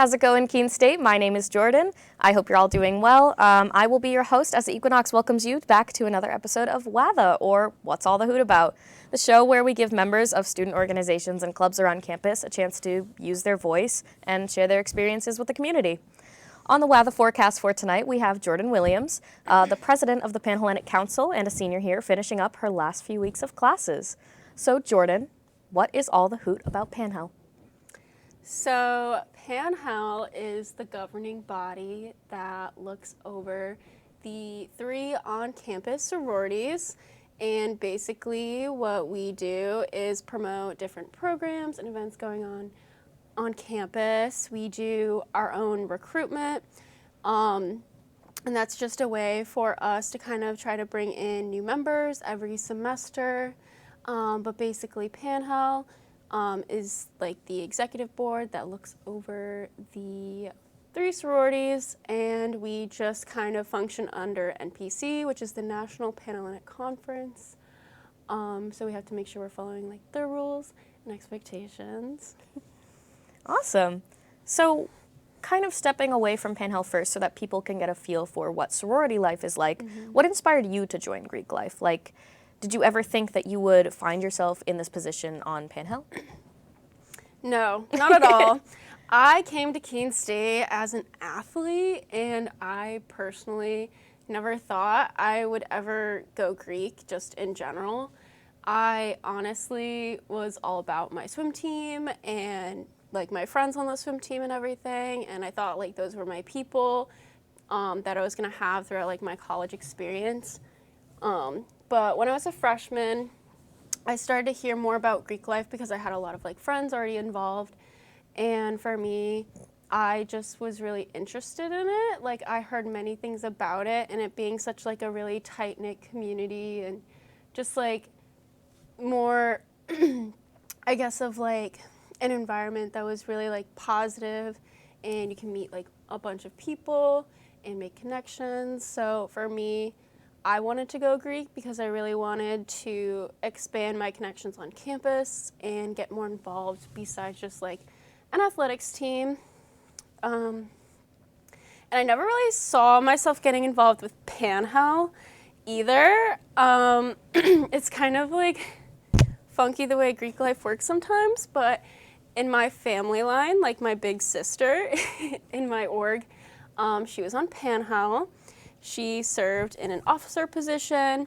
how's it going, Keene State? My name is Jordan. I hope you're all doing well. I will be your host as the Equinox welcomes you back to another episode of WATHA, or What's All the Hoot About? The show where we give members of student organizations and clubs around campus a chance to use their voice and share their experiences with the community. On the WATHA forecast for tonight, we have Jordan Williams, the president of the Panhellenic Council and a senior here, finishing up her last few weeks of classes. So, Jordan, what is all the hoot about Panhell? So Panhell is the governing body that looks over the 3 on-campus sororities, and basically what we do is promote different programs and events going on campus. We do our own recruitment, and that's just a way for us to kind of try to bring in new members every semester, but basically Panhell is like the executive board that looks over the 3 sororities, and we just kind of function under NPC, which is the National Panhellenic Conference. So we have to make sure we're following like their rules and expectations. Awesome. So, kind of stepping away from Panhell first so that people can get a feel for what sorority life is like, what inspired you to join Greek life? Like, did you ever think that you would find yourself in this position on Panhell? No, not at all. I came to Keene State as an athlete, and I personally never thought I would ever go Greek, just in general. I honestly was all about my swim team and like my friends on the swim team and everything, and I thought like those were my people that I was gonna have throughout like my college experience. But when I was a freshman, I started to hear more about Greek life because I had a lot of like friends already involved. And for me, I just was really interested in it. Like I heard many things about it, and it being such like a really tight-knit community and just like more, I guess, of like an environment that was really like positive, and you can meet like a bunch of people and make connections. So for me, I wanted to go Greek because I really wanted to expand my connections on campus and get more involved besides just like an athletics team. And I never really saw myself getting involved with Panhell either. It's kind of like funky the way Greek life works sometimes, but in my family line, like my big sister in my org, she was on Panhell. She served in an officer position,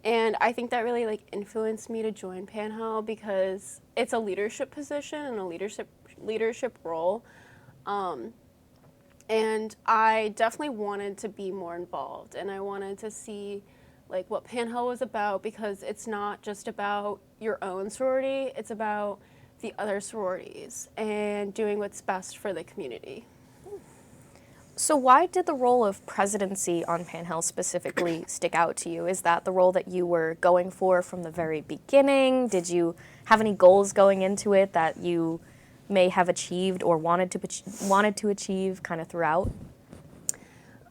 and I think that really like influenced me to join Panhell because it's a leadership position and a leadership role, and I definitely wanted to be more involved, and I wanted to see like what Panhell was about, because it's not just about your own sorority, it's about the other sororities and doing what's best for the community. So why did the role of presidency on Panhell specifically stick out to you? Is that the role that you were going for from the very beginning? Did you have any goals going into it that you may have achieved or wanted to achieve kind of throughout?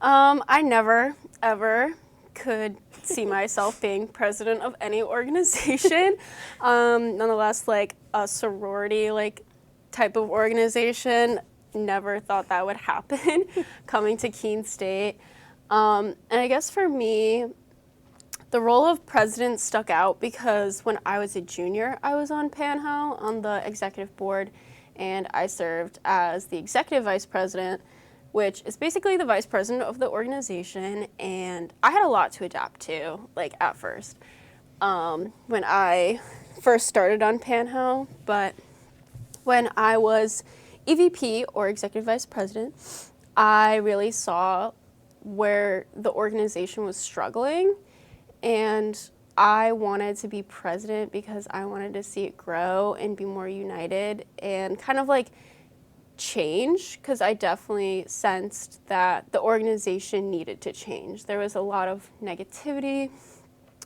I never, ever could see myself being president of any organization. Nonetheless, like a sorority like type of organization, never thought that would happen coming to Keene State. And I guess for me, the role of president stuck out because when I was a junior, I was on Panhell on the executive board, and I served as the executive vice president, which is basically the vice president of the organization, and I had a lot to adapt to, like at first, when I first started on Panhell. But when I was EVP, or executive vice president, I really saw where the organization was struggling, and I wanted to be president because I wanted to see it grow and be more united and kind of like change, because I definitely sensed that the organization needed to change. There was a lot of negativity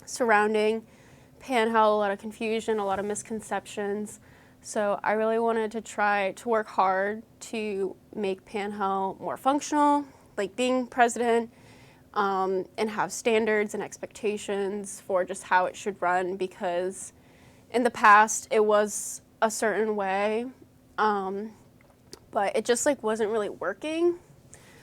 surrounding Panhell, a lot of confusion, a lot of misconceptions. So I really wanted to try to work hard to make Panhell more functional, like being president, and have standards and expectations for just how it should run, because in the past it was a certain way. but it just like wasn't really working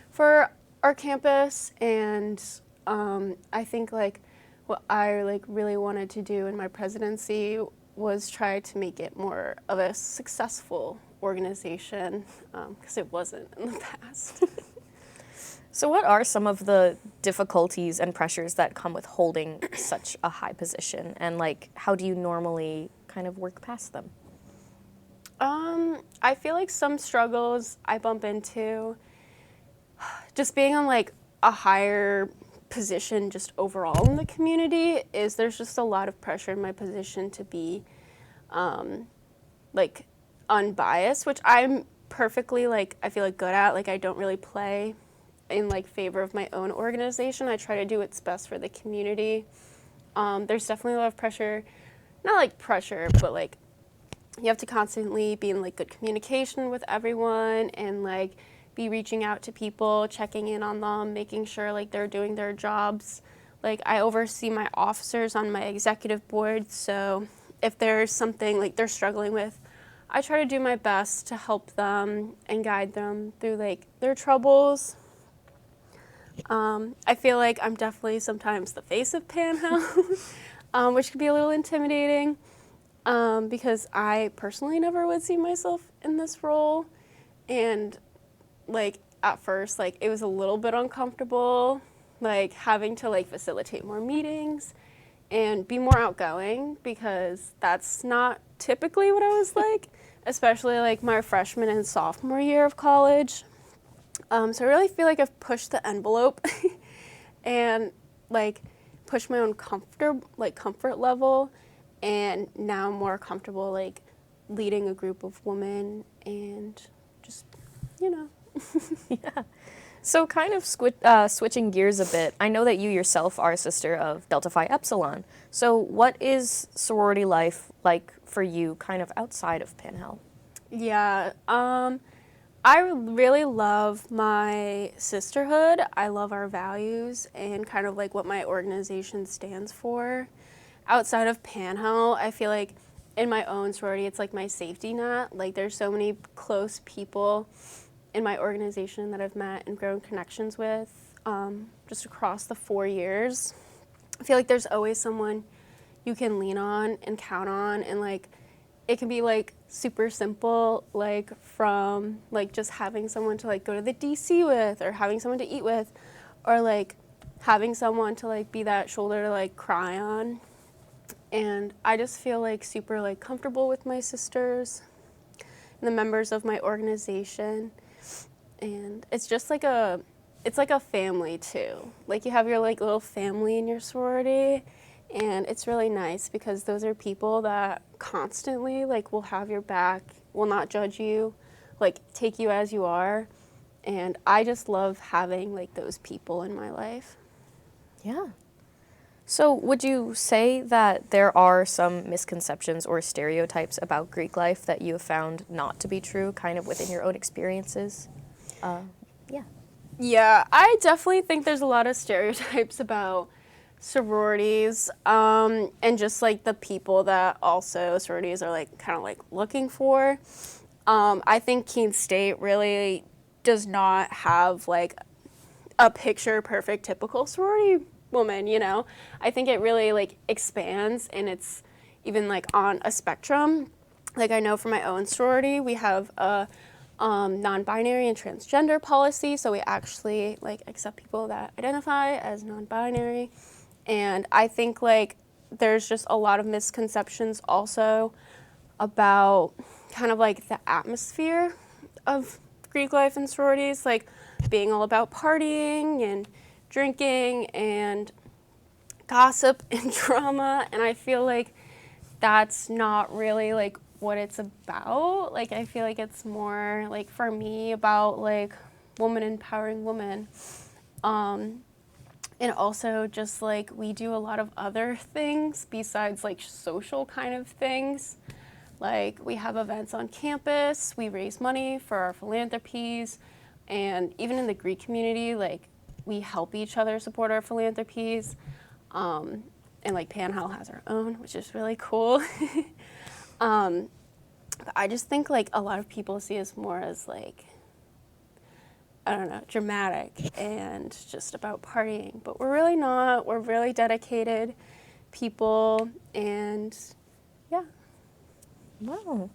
for our campus. And I think like what I like really wanted to do in my presidency was try to make it more of a successful organization, because it wasn't in the past. So what are some of the difficulties and pressures that come with holding such a high position, and like how do you normally kind of work past them? I feel like some struggles I bump into just being on like a higher position just overall in the community is there's just a lot of pressure in my position to be like unbiased, which I'm perfectly like I feel like good at. Like I don't really play in like favor of my own organization. I try to do what's best for the community. There's definitely a lot of pressure, not like pressure, but like you have to constantly be in like good communication with everyone and like be reaching out to people, checking in on them, making sure like they're doing their jobs. Like I oversee my officers on my executive board, so if there's something like they're struggling with, I try to do my best to help them and guide them through like their troubles. I feel like I'm definitely sometimes the face of Panhandle, which can be a little intimidating. Because I personally never would see myself in this role, and like at first like it was a little bit uncomfortable, like having to like facilitate more meetings and be more outgoing, because that's not typically what I was like, especially like my freshman and sophomore year of college. So I really feel like I've pushed the envelope and like pushed my own comfort level, and now I'm more comfortable like leading a group of women and just, you know. Yeah. So kind of switching gears a bit, I know that you yourself are a sister of Delta Phi Epsilon. So what is sorority life like for you kind of outside of Panhandle? Yeah, I really love my sisterhood. I love our values and kind of like what my organization stands for. Outside of Panhandle, I feel like in my own sorority, it's like my safety net. Like there's so many close people in my organization that I've met and grown connections with just across the 4 years. I feel like there's always someone you can lean on and count on, and like it can be like super simple, like from like just having someone to like go to the DC with, or having someone to eat with, or like having someone to like be that shoulder to like cry on. And I just feel like super like comfortable with my sisters and the members of my organization. And it's just like it's like a family too. Like you have your like little family in your sorority, and it's really nice because those are people that constantly like will have your back, will not judge you, like take you as you are. And I just love having like those people in my life. Yeah. So would you say that there are some misconceptions or stereotypes about Greek life that you have found not to be true, kind of within your own experiences? Yeah. Yeah, I definitely think there's a lot of stereotypes about sororities, and just like the people that also sororities are like kind of like looking for. I think Keene State really does not have like a picture perfect typical sorority woman, you know. I think it really like expands, and it's even like on a spectrum. Like I know for my own sorority, we have a non-binary and transgender policy, so we actually like accept people that identify as non-binary. And I think like there's just a lot of misconceptions also about kind of like the atmosphere of Greek life and sororities, like being all about partying and drinking and gossip and drama. And I feel like that's not really like what it's about. Like I feel like it's more like for me about like woman empowering women. And also just like we do a lot of other things besides like social kind of things. Like we have events on campus, we raise money for our philanthropies, and even in the Greek community, like we help each other support our philanthropies. And like Panhandle has our own, which is really cool. I just think like a lot of people see us more as like, I don't know, dramatic and just about partying, but we're really not. We're really dedicated people, and yeah. Wow.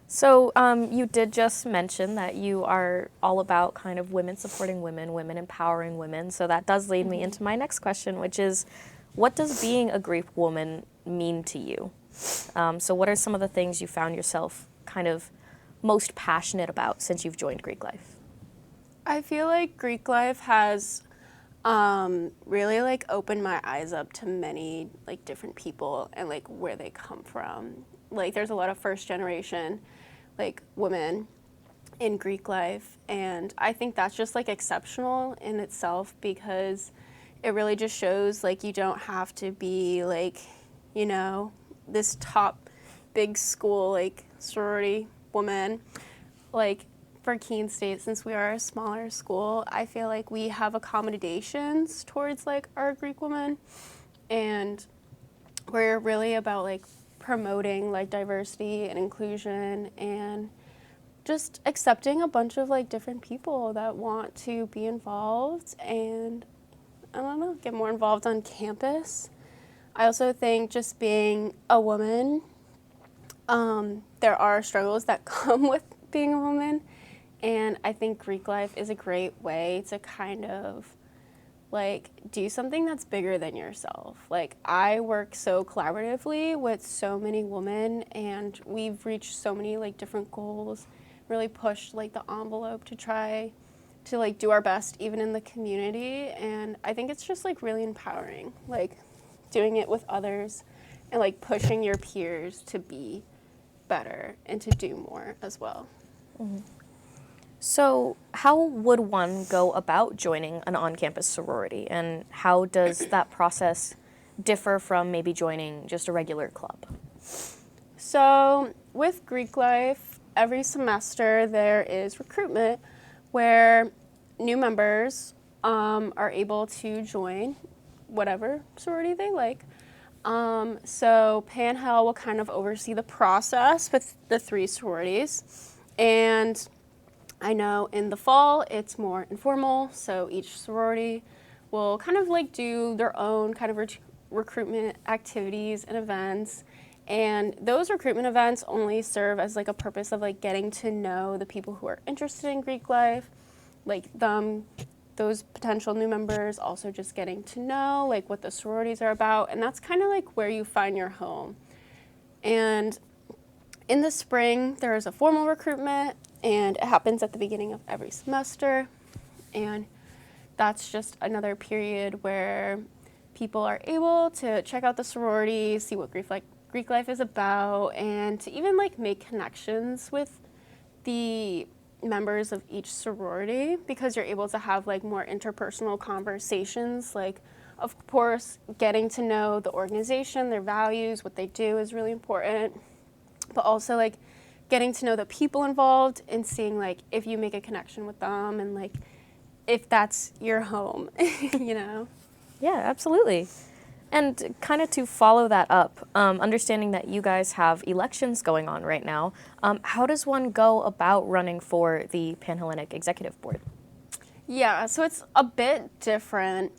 So you did just mention that you are all about kind of women supporting women, women empowering women. So that does lead me into my next question, which is, what does being a Greek woman mean to you? So what are some of the things you found yourself kind of most passionate about since you've joined Greek life? I feel like Greek life has really like opened my eyes up to many like different people and like where they come from. Like there's a lot of first generation like women in Greek life, and I think that's just like exceptional in itself because it really just shows like you don't have to be like, you know, this top big school like sorority woman. Like for Keene State, since we are a smaller school, I feel like we have accommodations towards like our Greek women, and we're really about like promoting like diversity and inclusion and just accepting a bunch of like different people that want to be involved and I don't know, get more involved on campus. I also think just being a woman, there are struggles that come with being a woman, and I think Greek life is a great way to kind of like do something that's bigger than yourself. Like I work so collaboratively with so many women, and we've reached so many like different goals, really pushed like the envelope to try to like do our best even in the community, and I think it's just like really empowering, like doing it with others and like pushing your peers to be better and to do more as well. So how would one go about joining an on-campus sorority, and how does that process differ from maybe joining just a regular club? So with Greek life, every semester there is recruitment where new members are able to join whatever sorority they like. So Panhel will kind of oversee the process with the 3 sororities, and I know in the fall it's more informal, so each sorority will kind of like do their own kind of recruitment activities and events. And those recruitment events only serve as like a purpose of like getting to know the people who are interested in Greek life, like those potential new members, also just getting to know like what the sororities are about, and that's kind of like where you find your home. And in the spring, there is a formal recruitment, and it happens at the beginning of every semester, and that's just another period where people are able to check out the sorority, see what Greek life is about, and to even like make connections with the members of each sorority, because you're able to have like more interpersonal conversations. Like, of course, getting to know the organization, their values, what they do is really important, but also like getting to know the people involved and seeing like if you make a connection with them and like if that's your home, you know? Yeah, absolutely. And kind of to follow that up, understanding that you guys have elections going on right now, how does one go about running for the Panhellenic Executive Board? Yeah, so it's a bit different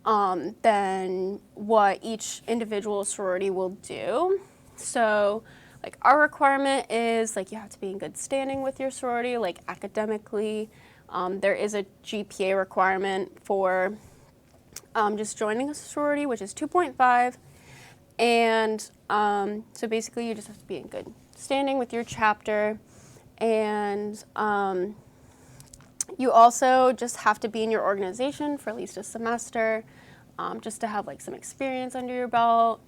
than what each individual sorority will do. So like our requirement is like you have to be in good standing with your sorority, like academically. There is a GPA requirement for just joining a sorority, which is 2.5. And so basically you just have to be in good standing with your chapter. And you also just have to be in your organization for at least a semester, just to have like some experience under your belt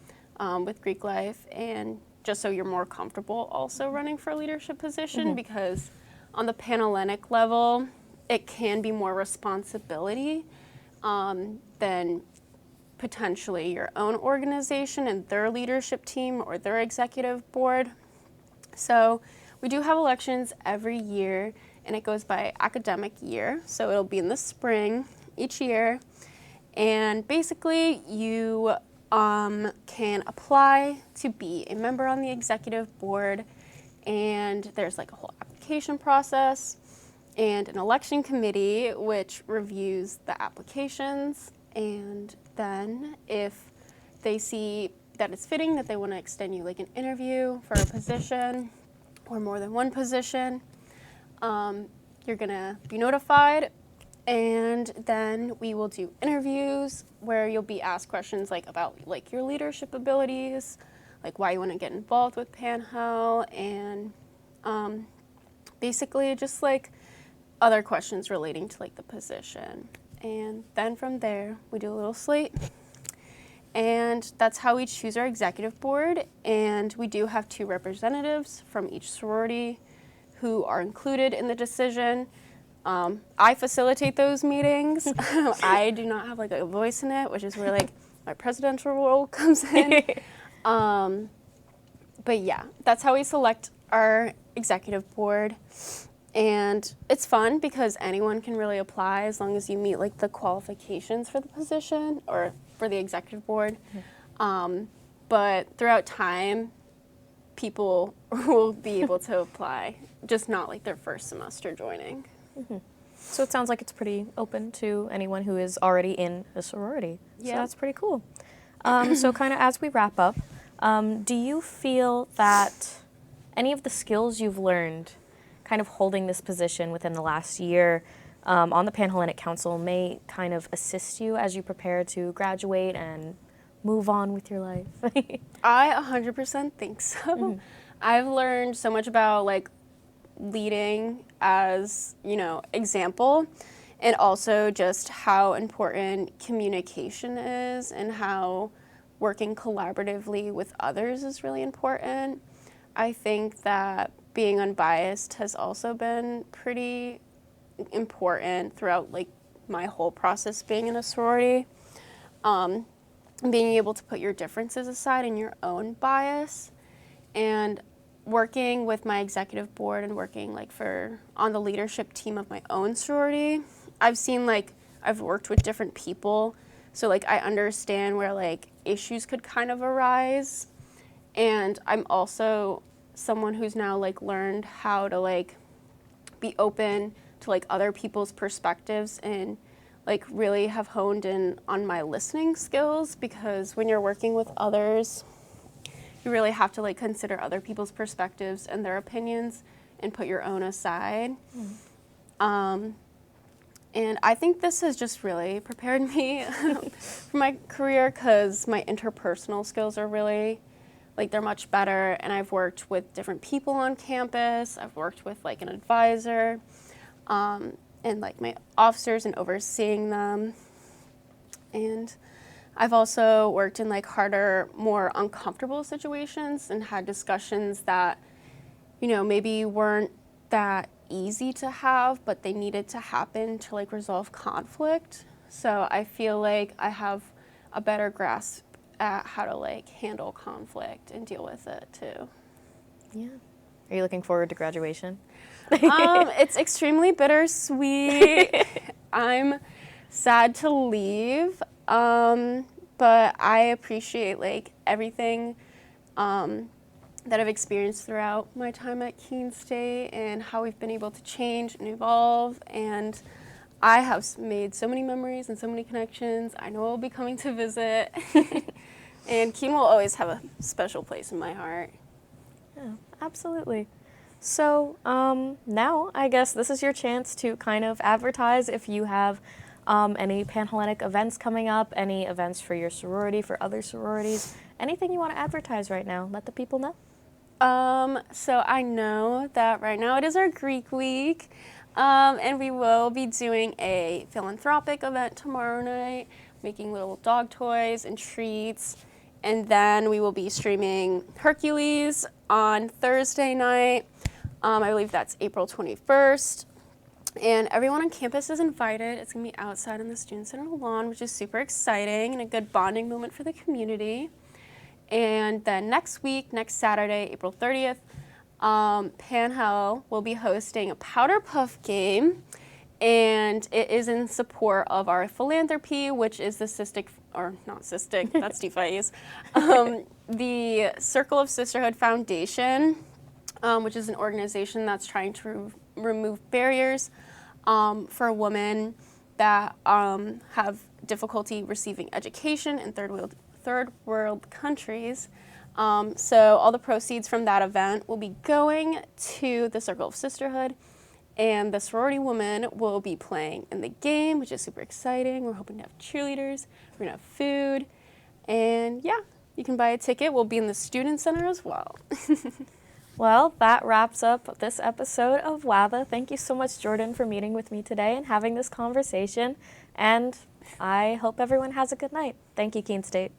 with Greek life, and just so you're more comfortable also running for a leadership position, because on the Panhellenic level, it can be more responsibility than potentially your own organization and their leadership team or their executive board. So we do have elections every year, and it goes by academic year. So it'll be in the spring each year. And basically you can apply to be a member on the executive board, and there's like a whole application process and an election committee which reviews the applications, and then if they see that it's fitting that they want to extend you like an interview for a position or more than one position, you're gonna be notified, and then we will do interviews where you'll be asked questions like about like your leadership abilities, like why you want to get involved with Panhel, and basically just like other questions relating to like the position. And then from there we do a little slate, and that's how we choose our executive board. And we do have 2 representatives from each sorority who are included in the decision. I facilitate those meetings. I do not have like a voice in it, which is where like my presidential role comes in. But yeah, that's how we select our executive board. And it's fun because anyone can really apply as long as you meet like the qualifications for the position or for the executive board. But throughout time, people will be able to apply, just not like their first semester joining. So it sounds like it's pretty open to anyone who is already in a sorority. Yeah. So that's pretty cool. So kind of as we wrap up, do you feel that any of the skills you've learned kind of holding this position within the last year on the Panhellenic Council may kind of assist you as you prepare to graduate and move on with your life? I 100% think so. I've learned so much about like leading as, you know, example, and also just how important communication is and how working collaboratively with others is really important. I think that being unbiased has also been pretty important throughout like my whole process being in a sorority. Being able to put your differences aside and your own bias, and working with my executive board and working like on the leadership team of my own sorority, I've seen like I've worked with different people, so like I understand where like issues could kind of arise, and I'm also someone who's now like learned how to like be open to like other people's perspectives and like really have honed in on my listening skills, because when you're working with others, you really have to like consider other people's perspectives and their opinions and put your own aside. And I think this has just really prepared me for my career, because my interpersonal skills are really, like, they're much better, and I've worked with different people on campus. I've worked with like an advisor, and like my officers and overseeing them. And I've also worked in like harder, more uncomfortable situations and had discussions that, you know, maybe weren't that easy to have, but they needed to happen to like resolve conflict. So I feel like I have a better grasp at how to like handle conflict and deal with it too. Yeah. Are you looking forward to graduation? It's extremely bittersweet. I'm sad to leave, but I appreciate like everything that I've experienced throughout my time at Keene State and how we've been able to change and evolve. And I have made so many memories and so many connections. I know I'll be coming to visit. And Keene will always have a special place in my heart. Yeah, absolutely. So now I guess this is your chance to kind of advertise if you have any Panhellenic events coming up, any events for your sorority, for other sororities, anything you want to advertise right now. Let the people know. So I know that right now it is our Greek week, and we will be doing a philanthropic event tomorrow night, making little dog toys and treats. And then we will be streaming Hercules on Thursday night. I believe that's April 21st. And everyone on campus is invited. It's going to be outside on the Student Center lawn, which is super exciting and a good bonding moment for the community. And then next week, next Saturday, April 30th, Panhell will be hosting a Powder Puff game. And it is in support of our philanthropy, which is the that's DeFi's, the Circle of Sisterhood Foundation. which is an organization that's trying to remove barriers for women that have difficulty receiving education in third world countries. So all the proceeds from that event will be going to the Circle of Sisterhood, and the sorority women will be playing in the game, which is super exciting. We're hoping to have cheerleaders, we're gonna have food, and yeah, you can buy a ticket. We'll be in the student center as well. Well, that wraps up this episode of WAVA. Thank you so much, Jordan, for meeting with me today and having this conversation. And I hope everyone has a good night. Thank you, Keene State.